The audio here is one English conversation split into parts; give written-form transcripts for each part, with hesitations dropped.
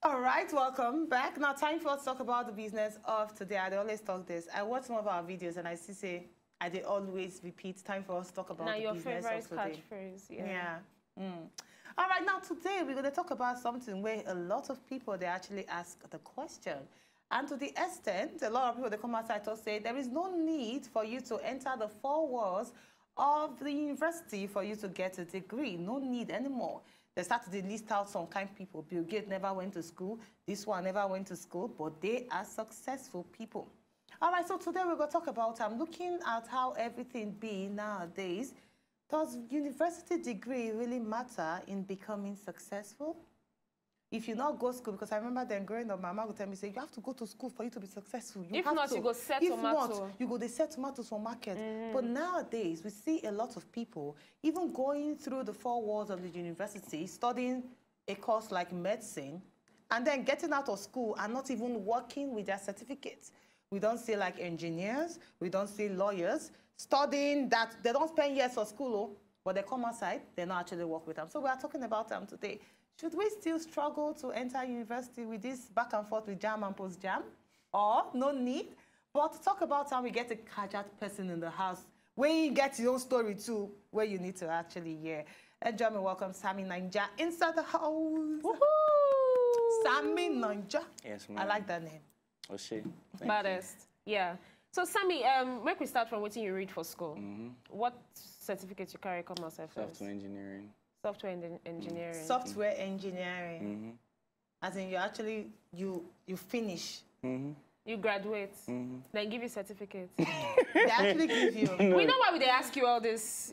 All right, welcome back. Now, time for us to talk about the business of today. I always talk this. I watch some of our videos and I see say, I did always repeat, time for us to talk about the business of today. Now, your favorite catchphrase. Yeah. All right, now today we're going to talk about something where a lot of people, they actually ask the question. And to the extent, a lot of people, they come outside to say, there is no need for you to enter the four walls of the university for you to get a degree. No need anymore. They started to list out some kind of people. Bill Gates never went to school. This one never went to school, but they are successful people. All right, so today we're going to talk about, I'm looking at how everything be nowadays. Does university degree really matter in becoming successful? If you not go to school, because I remember then growing up, my mom would tell me, say, you have to go to school for you to be successful. You if not, you go sell tomato. If not, you go they sell tomatoes for market. But nowadays, we see a lot of people even going through the four walls of the university, studying a course like medicine, and then getting out of school and not even working with their certificates. We don't see like engineers, we don't see lawyers studying that they don't spend years for school, but they come outside, they don't actually work with them. So we are talking about them today. Should we still struggle to enter university with this back and forth with jam and post-jam? Or no need? But to talk about how we get a casual person in the house, where you get your own story too, where you need to actually hear. And join me, welcome SAMMY NAIJA inside the house. Woohoo! SAMMY NAIJA. Yes, ma'am. I like that name. Oh, SHEY. Baddest. Yeah. So, Sammy, make we start from what you read for school. What certificate you carry come outside first? Software engineering. Software engineering. Software engineering. As in, you actually, you finish. You graduate. Then give you certificate. They actually give you. We know why they ask you all this,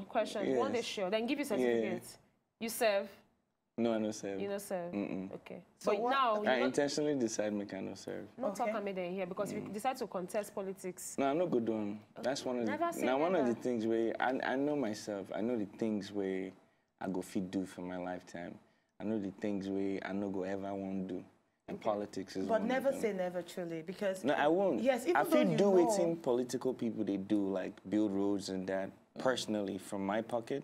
questions. Yes. One day sure. Then give you certificate. You serve. No, I don't serve. You don't serve. Okay. So but now I intentionally decide I cannot serve. Not talk about it here because if you decide to contest politics. No, I'm not good on. That's one of one of the things where I know myself. I know the things where I go fit do for my lifetime. I know the things where I no go ever want to do. And politics is. But never say never, truly, because. No, I won't. Yes, even I though feel do it in political people. They do like build roads and that personally from my pocket,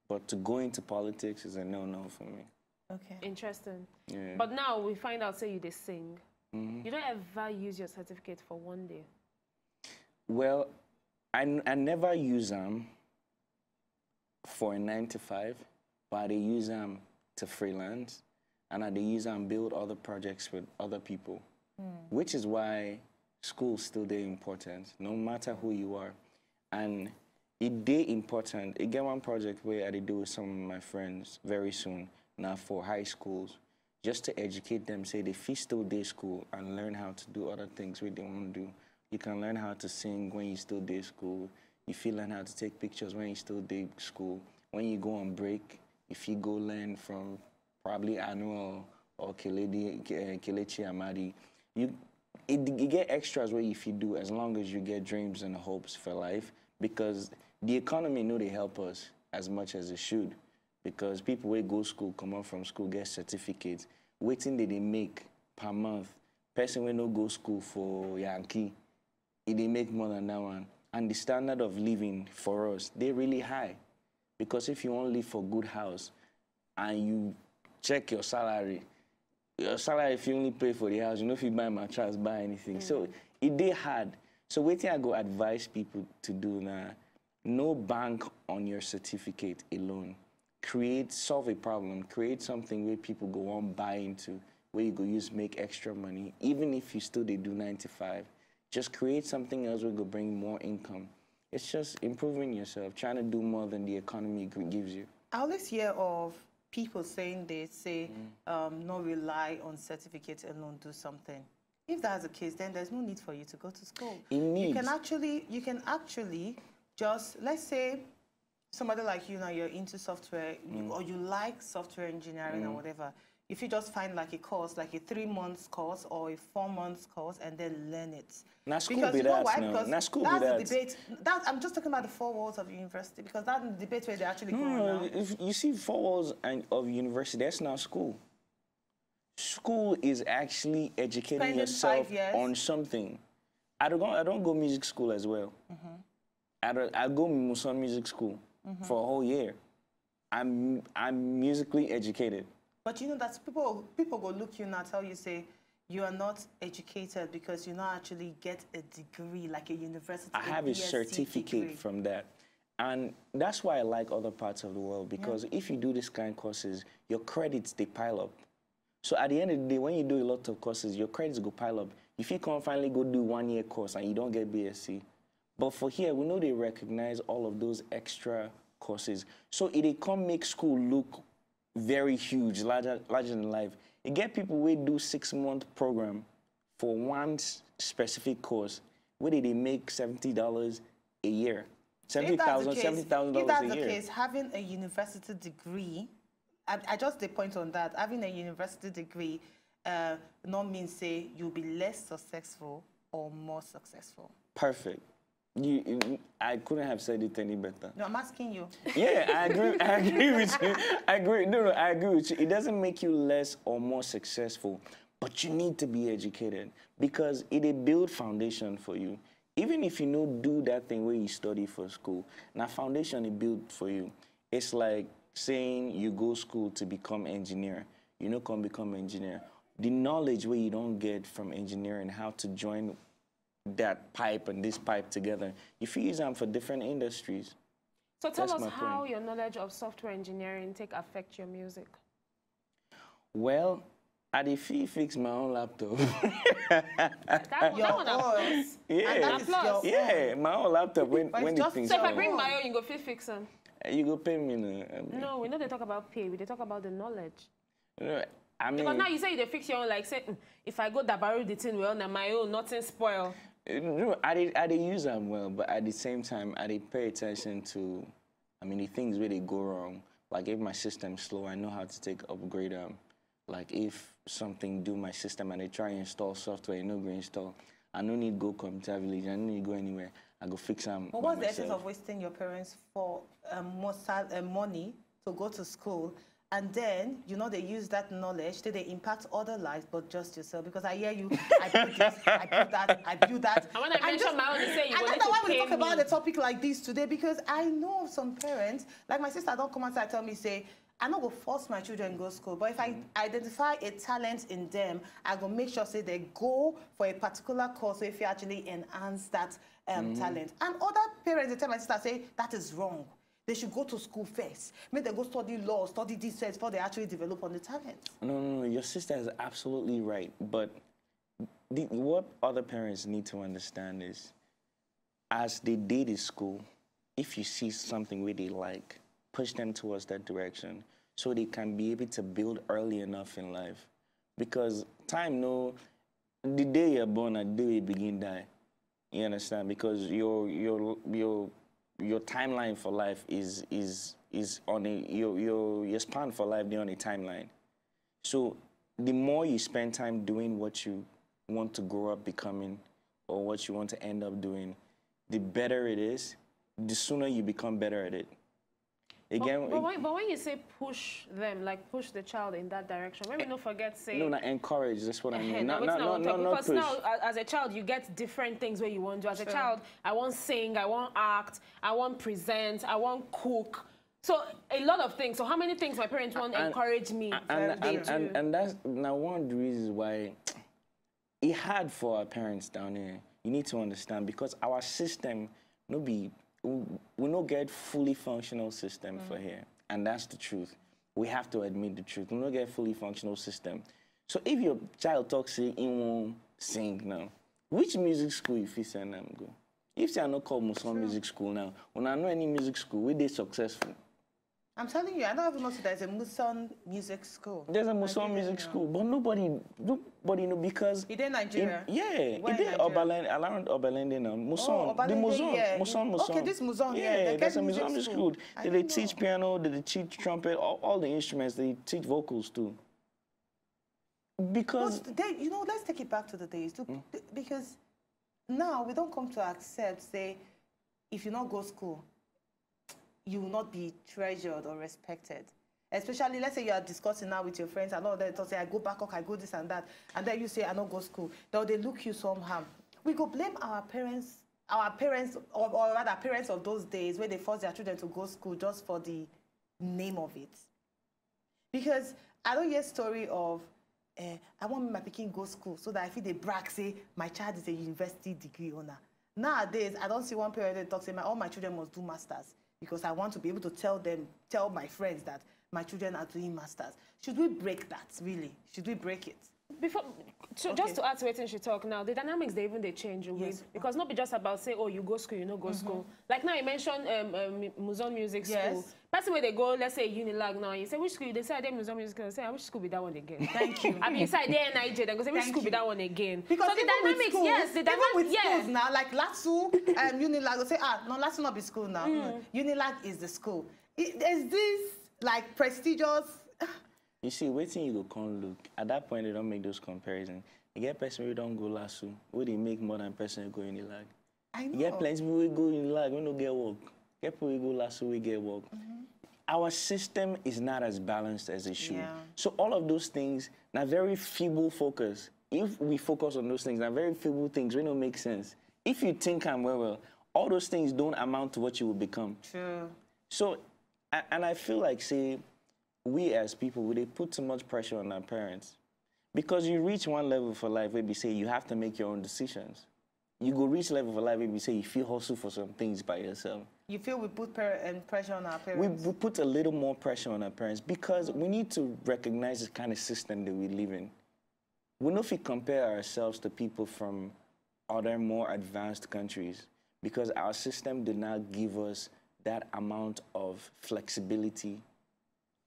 but to go into politics is a no-no for me. Okay. Interesting. Yeah. But now we find out, say you they sing. You don't ever use your certificate for one day. Well, I never use them for a 9 to 5, but I use them to freelance, and I use them build other projects with other people, which is why school still very important, no matter who you are. And it is important. I get one project where I do with some of my friends very soon. Now for high schools, just to educate them, say they feel still day school and learn how to do other things we don't want to do. You can learn how to sing when you still day school. If you learn how to take pictures when you still day school. When you go on break, if you go learn from probably Annual or Kelechi Amadi, you get extras where if you do, as long as you get dreams and hopes for life, because the economy know they help us as much as it should. Because people who go school, come out from school, get certificates, waiting that they make per month. Person when no go school for Yankee, they make more than that one. And the standard of living for us, they're really high. Because if you want to live for good house and you check your salary, if you only pay for the house, you know if you buy mattress, buy anything. So it they hard. So waiting I go advise people to do now, no bank on your certificate alone. Solve a problem, create something where people go on buy into, where you go make extra money, even if you still they do 9 to 5. Just create something else where you go bring more income. It's just improving yourself, trying to do more than the economy gives you. I always hear of people saying they say, not rely on certificates alone, do something. If that's the case, then there's no need for you to go to school. You can actually just, let's say, somebody like you now, you're into software, or you like software engineering or whatever. If you just find like a course, like a 3-month course or a 4-month course, and then learn it. Now school be that now. Now school be that. That's the debate. I'm just talking about the 4 walls of university, because that's the debate where they actually go on now. If you see 4 walls of university, that's not school. School is actually educating yourself on something. I don't go music school as well. I go Muson music school for a whole year. I'm musically educated. But you know that people go look you now, tell you, say, you are not educated because you not actually get a degree, like a university. I have a BSc certificate degree. from that. And that's why I like other parts of the world, because if you do this kind of courses, your credits, they pile up. So at the end of the day, when you do a lot of courses, your credits go pile up. If you can't finally go do 1 year course and you don't get BSc. But for here, we know they recognize all of those extra courses. So it can make school look very huge, larger than life. You get people who do 6-month program for one specific course, where they make $70 a year. $70,000 a year. If that's the case, having a university degree, I just the point on that, having a university degree not mean say you'll be less successful or more successful. Perfect. I couldn't have said it any better. No, I'm asking you. Yeah, I agree with you. I agree with you. It doesn't make you less or more successful, but you need to be educated because it build foundation for you. Even if you don't do that thing where you study for school, now foundation is built for you. It's like saying you go school to become engineer. You know, come become engineer. The knowledge where you don't get from engineering, how to join that pipe and this pipe together, if you use them for different industries. So tell us how your knowledge of software engineering affect your music. Well, I did fix my own laptop. that one applause. Yeah, applause. Yeah, my own laptop when the things. So if I bring my own, you go fix them. You go pay me now. No, we know they talk about pay. We talk about the knowledge. I mean, because now you say they fix your own, like say, if I go dabaru the thing well, now my own nothing spoil. No, I did use them well, but at the same time, I did pay attention to, I mean, the things where they go wrong. Like if my system's slow, I know how to upgrade them. Like if something do my system and they try to install software, you know, go install. I don't need to go computer village. I don't need to go anywhere. I go fix them. But what's the essence of wasting your parents for more money to go to school? And then, you know, they use that knowledge, they impact other lives, but just yourself. Because I hear you, I built this, I built that, I built that. And when I mention my own, they say you will need to pay me. And that's why we talk about a topic like this today, because I know some parents, like my sister don't come outside and tell me, say, I'm not going to force my children to go to school, but if I identify a talent in them, I go make sure, say, they go for a particular course, so if you actually enhance that talent. And other parents, they tell my sister, say, that is wrong. They should go to school first. Maybe they go study law, study this first before they actually develop on the talent. No, your sister is absolutely right. But what other parents need to understand is, as they did in school, if you see something where they like, push them towards that direction so they can be able to build early enough in life. Because time, the day you're born and the day you begin die. You understand? Because your timeline for life is on your span for life, they're on a timeline. So the more you spend time doing what you want to grow up becoming or what you want to end up doing, the better it is, the sooner you become better at it. Again, but when you say push them, like push the child in that direction, maybe don't forget say... No, not encourage, that's what I mean. Because now, as a child, you get different things where you want to do. As a child, I want sing, I want act, I want present, I want cook. So a lot of things. So how many things my parents want to encourage me and that's now one of the reasons why it's hard for our parents down here. You need to understand, because our system we don't get fully functional system for here. And that's the truth. We have to admit the truth. We don't get fully functional system. So if your child talks, say, he won't sing now, which music school if you send them go? If they are not called Muslim music school now, when I know any music school, where they successful? I'm telling you, I don't even know if there's a Muslim music school. There's a Muslim music school, but nobody know because... Is it Nigeria? It is around Oberlin now. Muslim. The Muslim. Okay, this Muslim, yeah. There's a Muslim music school. They teach piano, they teach trumpet, all the instruments, they teach vocals too. Because... you know, let's take it back to the days. Because now we don't come to accept, say, if you not go to school, you will not be treasured or respected. Especially, let's say you are discussing now with your friends and all that, say, I go back, I go this and that, and then you say, I don't go to school. Then they look you somehow. We go blame our parents, or rather parents of those days where they force their children to go to school just for the name of it. Because I don't hear story of, I want my pikin go school so that I feel they brag, say, my child is a university degree owner. Nowadays, I don't see one parent that talks, say, all my children must do masters because I want to be able to tell my friends that my children are doing masters. Should we break that, really? Should we break it? Just to add to what she talk now, the dynamics they change with, because not be just about say, oh, you go school, you know go school. Like now you mentioned Museum Music School. Person where they go, let's say Unilag now, you say which school? They say they Museum Music School. They say which school be that one again? Thank you. I mean, inside there NIJ, they go say which school be that one again? Because so the dynamics, schools, yes, the dynamics, even with schools now, like LASU, Unilag, they say no, LASU not be school now. Unilag is the school. Is this like prestigious? You see, waiting you go come look. At that point, they don't make those comparisons. You get person who don't go LASU, where they make more than person who go Unilag. I know. You get plenty people who go Unilag, we don't get work. Get people who go LASU, we get work. Our system is not as balanced as it should. So all of those things, now very feeble focus. If we focus on those things, now very feeble things, we don't make sense. If you think I'm well, all those things don't amount to what you will become. True. So, and I feel like, say, we as people, they put too much pressure on our parents. Because you reach one level for life where we say you have to make your own decisions. You go reach level for life where we say you feel hustle for some things by yourself. You feel we put pressure on our parents? We put a little more pressure on our parents because we need to recognize the kind of system that we live in. We know if we compare ourselves to people from other more advanced countries because our system did not give us that amount of flexibility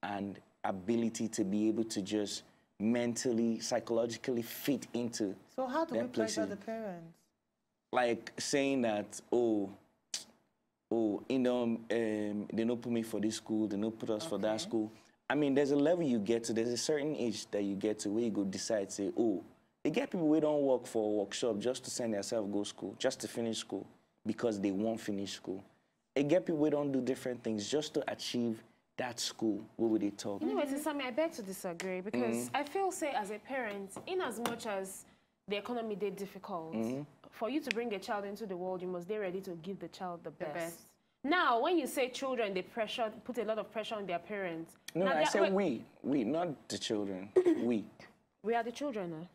and ability to be able to just mentally, psychologically fit into. So how do we pressure the parents? Like saying that, they don't put me for this school, they don't put us for that school. I mean, there's a level you get to, there's a certain age that you get to where you go decide, say, they get people who don't work for a workshop just to send themselves go school, just to finish school, because they won't finish school. They get people who don't do different things just to achieve that school. What would they talk? You know what, Sammy, I beg to disagree because I feel, say, as a parent, in as much as the economy is difficult, for you to bring a child into the world, you must be ready to give the child the best. Now, when you say children, they put a lot of pressure on their parents. No, I said we, not the children. We. We are the children, huh?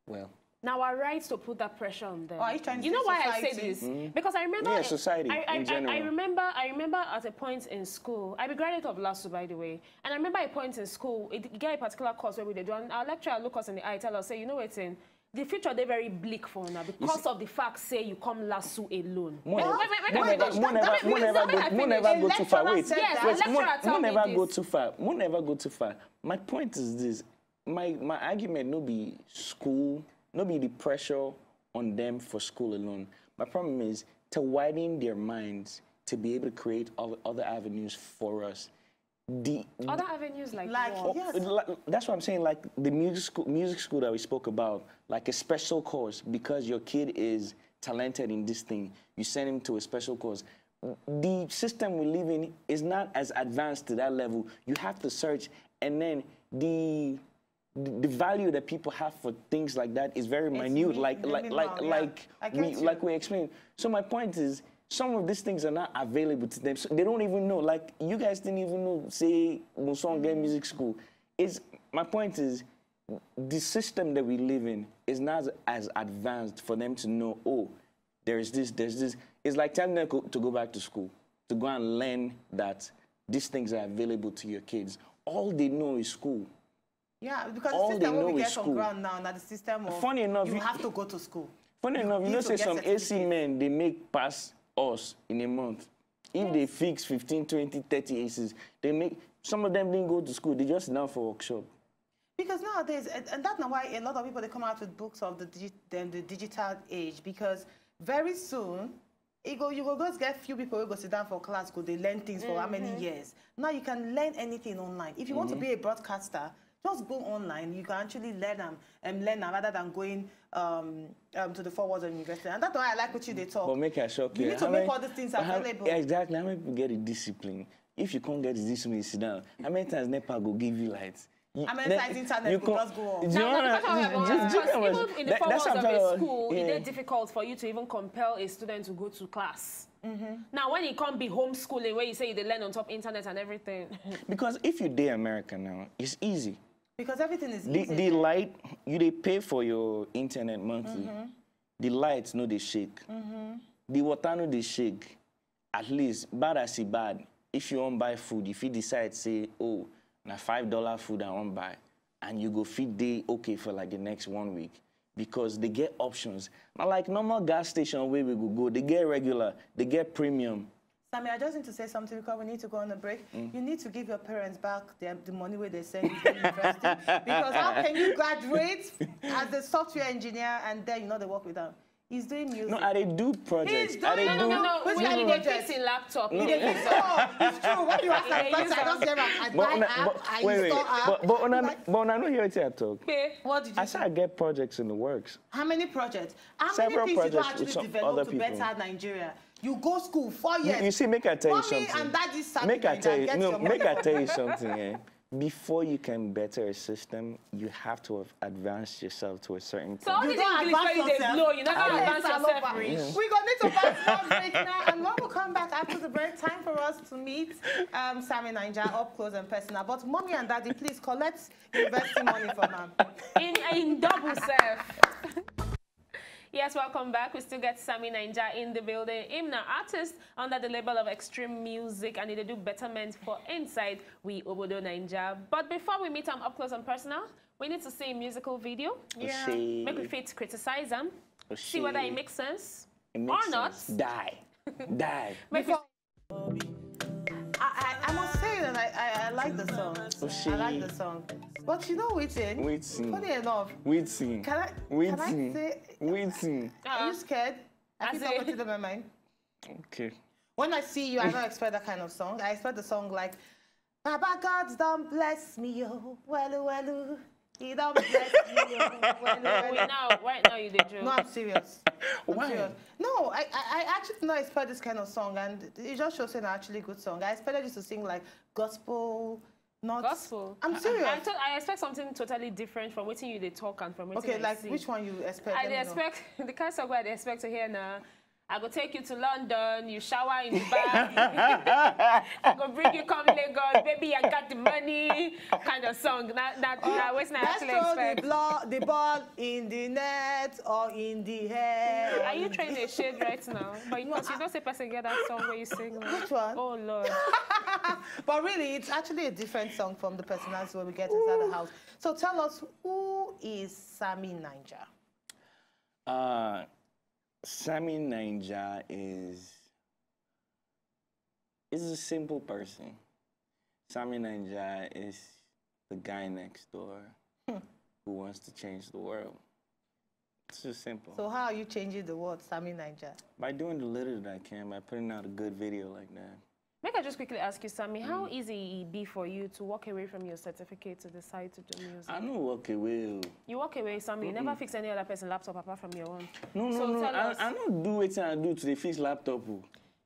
Well. Now, our rights to put that pressure on them. Are you trying to you know why society? I say this? Because I remember... Yeah, society in general. I remember at a point in school, I'm a graduate of LASU, by the way, and I remember a point in school, you get a particular course where we do, and our lecturer look us in the eye, tell us, say, you know what's in, the future, they're very bleak for now because of the fact, say, you come LASU alone. Never go too far. Wait, never go too far. My point is this. My argument no be school, no be the pressure on them for school alone. My problem is to widen their minds to be able to create other avenues for us. Other avenues like that's what I'm saying, like the music school that we spoke about, like a special course, because your kid is talented in this thing, you send him to a special course. The system we live in is not as advanced to that level. You have to search, and then the value that people have for things like that is very minute, like we explained. So my point is, some of these things are not available to them. So they don't even know. Like, you guys didn't even know, say, Musonga Music School. My point is, the system that we live in is not as advanced for them to know, there's this. It's like telling them to go back to school, to go and learn that these things are available to your kids. All they know is school. Yeah, because the system we get on ground now, the system of funny enough, you have to go to school. Funny enough, you know, say some AC men, they make pass us in a month. If they fix 15, 20, 30 ACs, they make, some of them didn't go to school, they just sit down for workshop. Because nowadays, and that's not why a lot of people, they come out with books of the digital age, because very soon, you will just get few people who go sit down for class, because they learn things for how many years. Now you can learn anything online. If you want to be a broadcaster, just go online. You can actually learn rather than going to the 4 walls of university. And that's why I like what they talk. But make a shock. You need to make all these things available. Exactly. How many people get the discipline? If you can't get the discipline, sit down. How many times NEPA go give you lights? How many times internet could just go on? Even in the 4 walls of a school, it's difficult for you to even compel a student to go to class. Now, when it can't be homeschooling, where you say they learn on top internet and everything. Because if you're in America now, it's easy. Because everything is easy. The light, they pay for your internet monthly. The lights, no, they shake. The water, no, they shake. At least, bad as it bad. If you want buy food, if you decide, say, oh, now $5 food I want buy, and you go feed day okay for like the next 1 week, because they get options. Not like normal gas station where we go, they get regular, they get premium. Sammy, I just need to say something because we need to go on a break. You need to give your parents back the money where they send you to university. Because how can you graduate as a software engineer and then you know they work with them? He's doing music. No, they do projects. He's doing, no. Which kind of projects? In laptop. No. It's true. What do you ask that question? I don't get I buy app, I install app. But I don't hear it talk. What did you say? I said I get projects in the works. How many projects? How Several many things you projects actually develop to better Nigeria? You go school 4 years. You see, make I tell you something. Mommy and daddy Sammy make I tell you something. something. Before you can better a system, you have to have advanced yourself to a certain point. So all these English they blow, you never advance yourself. We're going to need to pass one break now, and when we come back after the break, time for us to meet SAMMY NAIJA up close and personal. But mommy and daddy, please collect university money from them. In double self. Yes, welcome back. We still get SAMMY NAIJA in the building. I'm an artist under the label of Extreme Music, and they do betterment for inside we Obodo Naija. But before we meet them up close and personal, we need to see a musical video. Yeah. Make we fit criticize them. See whether it makes sense or not. Die. I must say that I like the song. I like the song. But you know waiting. Funny enough. Waiting. Can I say? Waiting. Are you scared? I think I'll put it in my mind. Okay. When I see you, I don't expect that kind of song. I expect the song like, Baba God don't bless me, oh, well, he don't bless me, oh, well. Right now you did joke. No, I'm serious. Why? Serious. No, I actually did not expect this kind of song, and it just shows an actually good song. I expected you to sing like gospel, not gospel. I'm serious. I expect something totally different from what you they talk and from what okay, like see. Which one you expect? I expect the kind of song I expect to hear now. I go take you to London, you shower in the bath. I go bring you come Lagos, baby, I got the money. Kind of song. That was not actually expect. The ball in the net or in the hair. Are you trying to shade right now? But you don't say person get that song where you sing. Which one? Oh Lord. But really, it's actually a different song from the personals where we get inside the house. So tell us, who is SAMMY NAIJA? SAMMY NAIJA is a simple person. SAMMY NAIJA is the guy next door who wants to change the world. It's just simple. So how are you changing the world, SAMMY NAIJA? By doing the little that I can, by putting out a good video like that. Make I just quickly ask you, Sammy, how easy it be for you to walk away from your certificate to decide to do music? I don't walk away. You walk away, Sammy. You never fix any other person's laptop apart from your own. No. I don't do it I do to the fix laptop.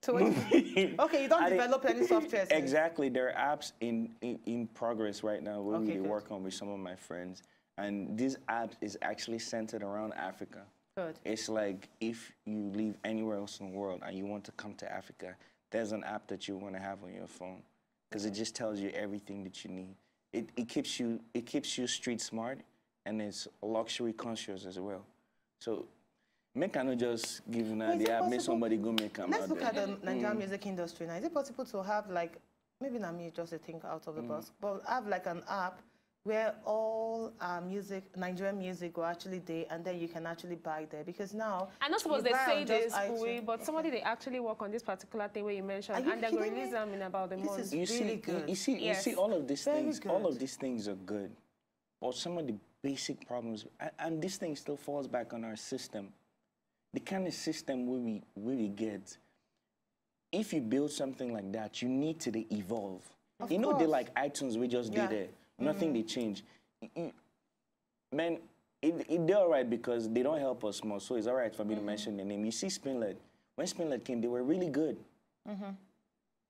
So okay, you don't develop any software. Exactly. There are apps in progress right now where we work on with some of my friends. And this app is actually centered around Africa. Good. It's like if you live anywhere else in the world and you want to come to Africa, there's an app that you want to have on your phone because it just tells you everything that you need. It keeps you street smart, and it's luxury conscious as well. So make I not just give an idea, make somebody go make them. Let's look at the Nigerian music industry now. Is it possible to have like, maybe not me just a think out of the box, but have like an app where all Nigerian music will actually there, and then you can actually buy there? Because now I not suppose they say this way, but somebody they actually work on this particular thing where you mentioned, and they're going to release them in about a month. This is really good. You see, all of these things, all of these things are good, but some of the basic problems, and this thing still falls back on our system, the kind of system we get. If you build something like that, you need to evolve. You know, they like iTunes, we just did it. Nothing they change. Man, they're all right because they don't help us more, so it's all right for me to mention their name. You see Spinlet. When Spinlet came, they were really good.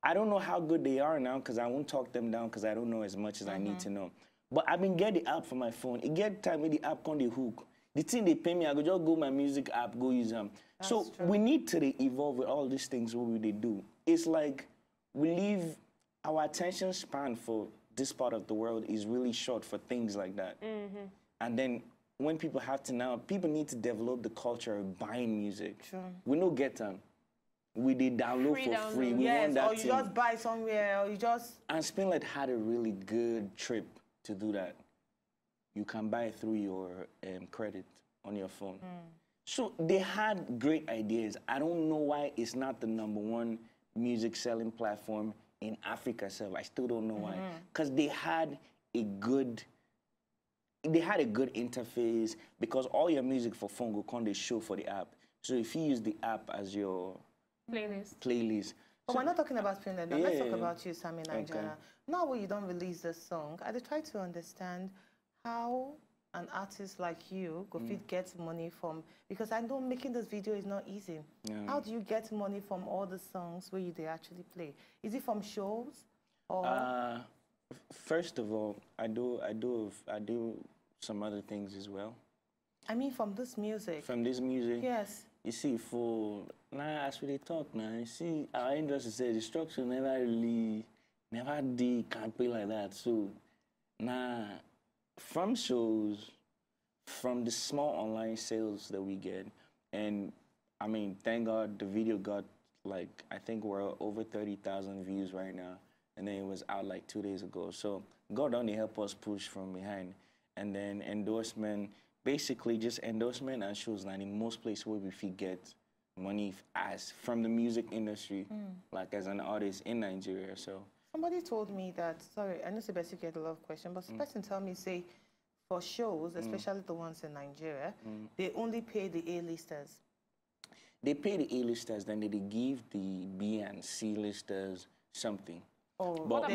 I don't know how good they are now because I won't talk them down because I don't know as much as I need to know. But I've been getting the app for my phone. It get time when the app on the hook. The thing they pay me, I go just go my music app, go use them. So true. we need to evolve with all these things what they do. It's like we leave our attention span for this part of the world is really short for things like that. And then when people have to now, people need to develop the culture of buying music. Sure. We don't get them. We did download for free. We yes, want that or you just buy somewhere, or you just... And Spinlet had a really good trip to do that. You can buy it through your credit on your phone. So they had great ideas. I don't know why it's not the #1 music selling platform in Africa itself. I still don't know why. Because they had a good interface, because all your music for phone go come they show for the app. So if you use the app as your playlist. But we're not talking about Spinlet now. Let's talk about you, Sammy NAIJA. Okay. Now when you don't release the song, I try to understand how an artist like you go fit get money from, because I know making this video is not easy. How do you get money from all the songs where they actually play? Is it from shows or? First of all, I do some other things as well. I mean, from this music. From this music. Yes. You see, for now, as we talk now, you see, our industry says the structure never did campaign like that. So now, from shows, from the small online sales that we get, and I mean, thank God the video got like, I think we're over 30,000 views right now, and then it was out like 2 days ago. So God only help us push from behind, and then endorsement. Basically, just endorsement and shows now in most places where we get money as from the music industry, like as an artist in Nigeria. So somebody told me that, sorry, I know Sebastian get a lot of questions, but the person told me, say, for shows, especially the ones in Nigeria, they only pay the A-listers. They pay the A-listers, then they give the B and C listers something. But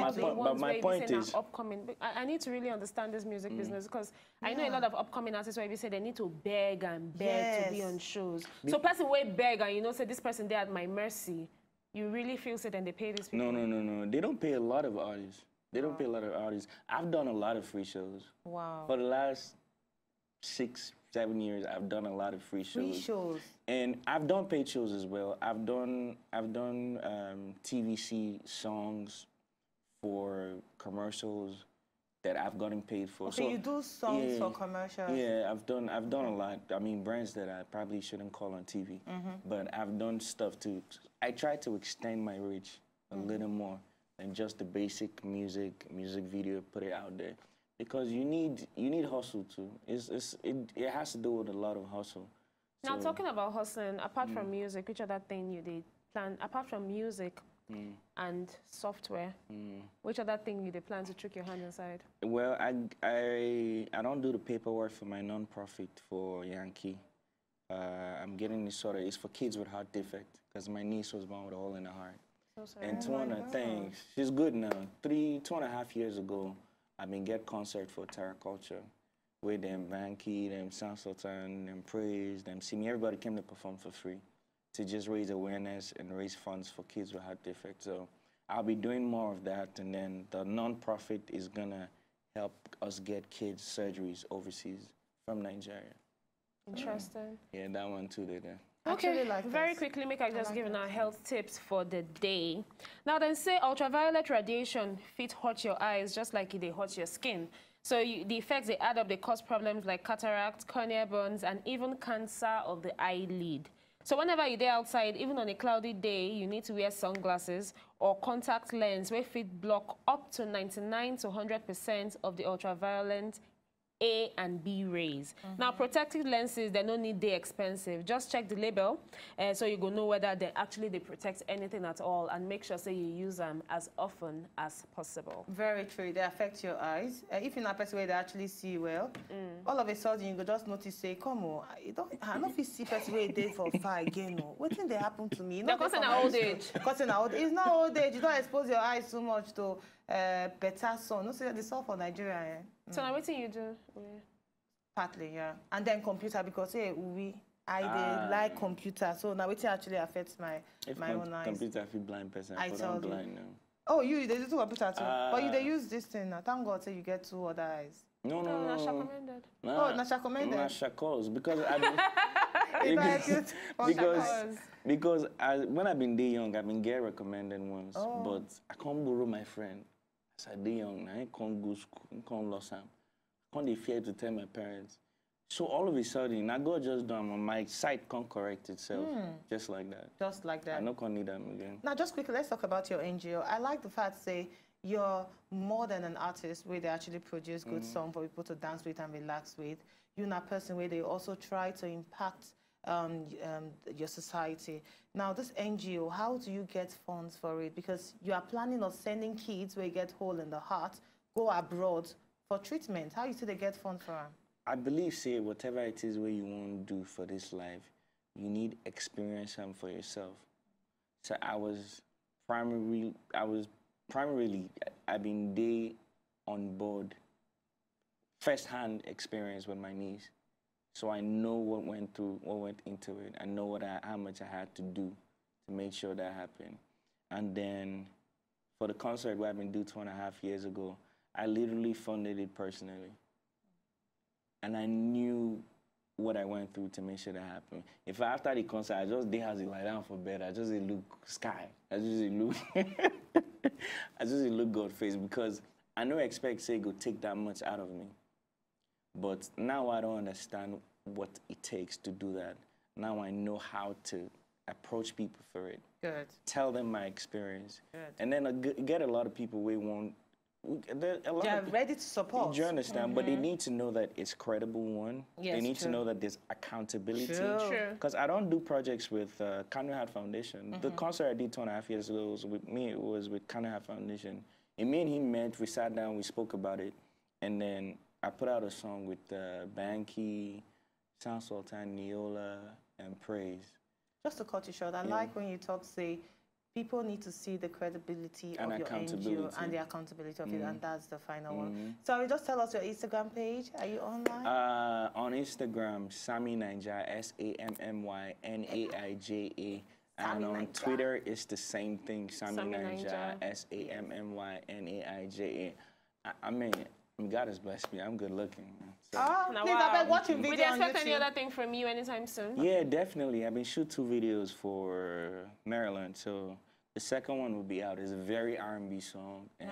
my point is, upcoming. I need to really understand this music business, because I know a lot of upcoming artists where we say they need to beg and beg to be on shows. So person will beg and say this person there at my mercy. You really feel so then they pay these people? No. They don't pay a lot of artists. They don't pay a lot of artists. I've done a lot of free shows. Wow. For the last 6, 7 years, I've done a lot of free shows. Free shows. And I've done paid shows as well. I've done TVC songs for commercials that I've gotten paid for. Okay, so you do songs for commercials? Yeah, I've done a lot. I mean, brands that I probably shouldn't call on TV, but I've done stuff to. I try to extend my reach a little more than just the basic music video, put it out there, because you need hustle too. It has to do with a lot of hustle. Now, talking about hustling, apart from music, which other thing you did plan apart from music? And software. Which other thing you plan to trick your hand inside? Well, I don't do the paperwork for my non-profit for Yankee. I'm getting this it's for kids with heart defect, because my niece was born with a hole in the heart. So sorry. And thanks. She's good now. 2.5 years ago, I've been get concert for Terra Culture with them Yankee, them Sound Sultan, them Praise, them See Me. Everybody came to perform for free, to just raise awareness and raise funds for kids with heart defect. So I'll be doing more of that, and then the non-profit is gonna help us get kids surgeries overseas from Nigeria. Interesting. Yeah, that one too, they there. Okay, very quickly, make I just give our health tips for the day. Now then, say ultraviolet radiation fit hurt your eyes just like they hurt your skin. So the effects they add up, they cause problems like cataract, cornea burns, and even cancer of the eyelid. So whenever you're there outside, even on a cloudy day, you need to wear sunglasses or contact lens where fit block up to 99 to 100% of the ultraviolet A and B rays. Now, protective lenses, they don't need, they're expensive. Just check the label, so you go know whether they protect anything at all, and make sure you use them as often as possible. Very true. They affect your eyes. If you're not a person where they actually see well, all of a sudden you go just notice, say, come on, I don't feel see person where they for far again. What thing they happen to me? They're causing old age. Causing old age. It's not old age. You don't expose your eyes too much to better sun. No, see the sun for Nigeria. So now what do you do? Partly, yeah. And then computer, because I like computer. So now it actually affects my own eyes. Computer, I feel blind person. I'm blind now. Oh, they do computer too. But they use this thing now. Thank God, say you get 2 other eyes. No. Nasha commended. Oh, Nasha commended. Nasha calls because because when I've been young, I've been get recommended once, but I can't borrow my friend. As I young, I can't go school, I can't lose him. I can't fear to tell my parents. So all of a sudden, I go just done. My site can't correct itself, just like that. Just like that. I don't need them again. Now, just quickly, let's talk about your NGO. I like the fact, say, you're more than an artist where they actually produce good songs for people to dance with and relax with. You're not a person where they also try to impact your society. Now, this NGO, how do you get funds for it? Because you are planning on sending kids where you get hole in the heart, go abroad for treatment. How you see they get funds for them? I believe, say, whatever it is where you want to do for this life, you need experience for yourself. So I've been there on board, first-hand experience with my niece. So I know what went into it. I know how much I had to do to make sure that happened. And then for the concert where I've been doing 2.5 years ago, I literally funded it personally. And I knew what I went through to make sure that happened. If after the concert, I just did as lie down for bed, I just look sky. I just look, I just look God face because I know expect say go take that much out of me. But now I don't understand what it takes to do that. Now I know how to approach people for it. Good. Tell them my experience. Good. And then I get a lot of people we want. They're ready to support. Do you understand? But they need to know that it's credible, one. Yes, they need to know that there's accountability. True. Because I don't do projects with Kanu Heart Foundation. The concert I did 2.5 years ago was with me. It was with Kanu Heart Foundation. And me and him met. We sat down. We spoke about it. And then I put out a song with Banky, Sound Sultan, Neola, and Praise. Just to cut you short, I like when you talk, say, people need to see the credibility of your NGO and the accountability of it, and that's the final one. So just tell us your Instagram page. Are you online? On Instagram, SAMMY NAIJA, SAMMYNAIJA. And on Twitter, it's the same thing, SAMMY NAIJA, SAMMYNAIJA. I mean, God has blessed me. I'm good looking. So. Please, I've been watching videos. Would you expect any other thing from you anytime soon? Yeah, definitely. I've been shooting 2 videos for Maryland. So the second one will be out. It's a very R&B song. And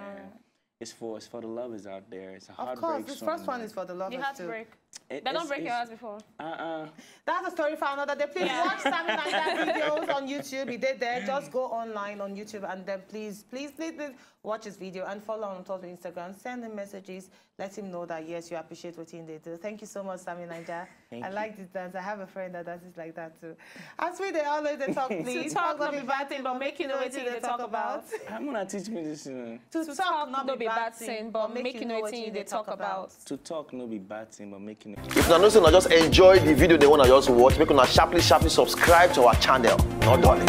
it's for the lovers out there. It's a heartbreak song. Of course, this first one is for the lovers, too. You had to break. They don't break your hearts before. That's a story for another day. Please watch SAMMY NAIJA videos on YouTube. He did there. Just go online on YouTube and then please watch his video and follow on Instagram. Send him messages. Let him know that, yes, you appreciate what they do. Thank you so much, SAMMY NAIJA. I like this dance. I have a friend that dances like that, too. As we always talk, please. To talk, not be bad thing, but make you know what they talk about. I'm going to teach me this. To talk, not be bad thing, but make you know what they talk about. To talk, not be bad thing, but make you know. If you know, just enjoy the video they want to just watch, make you sharply subscribe to our channel. Not darling.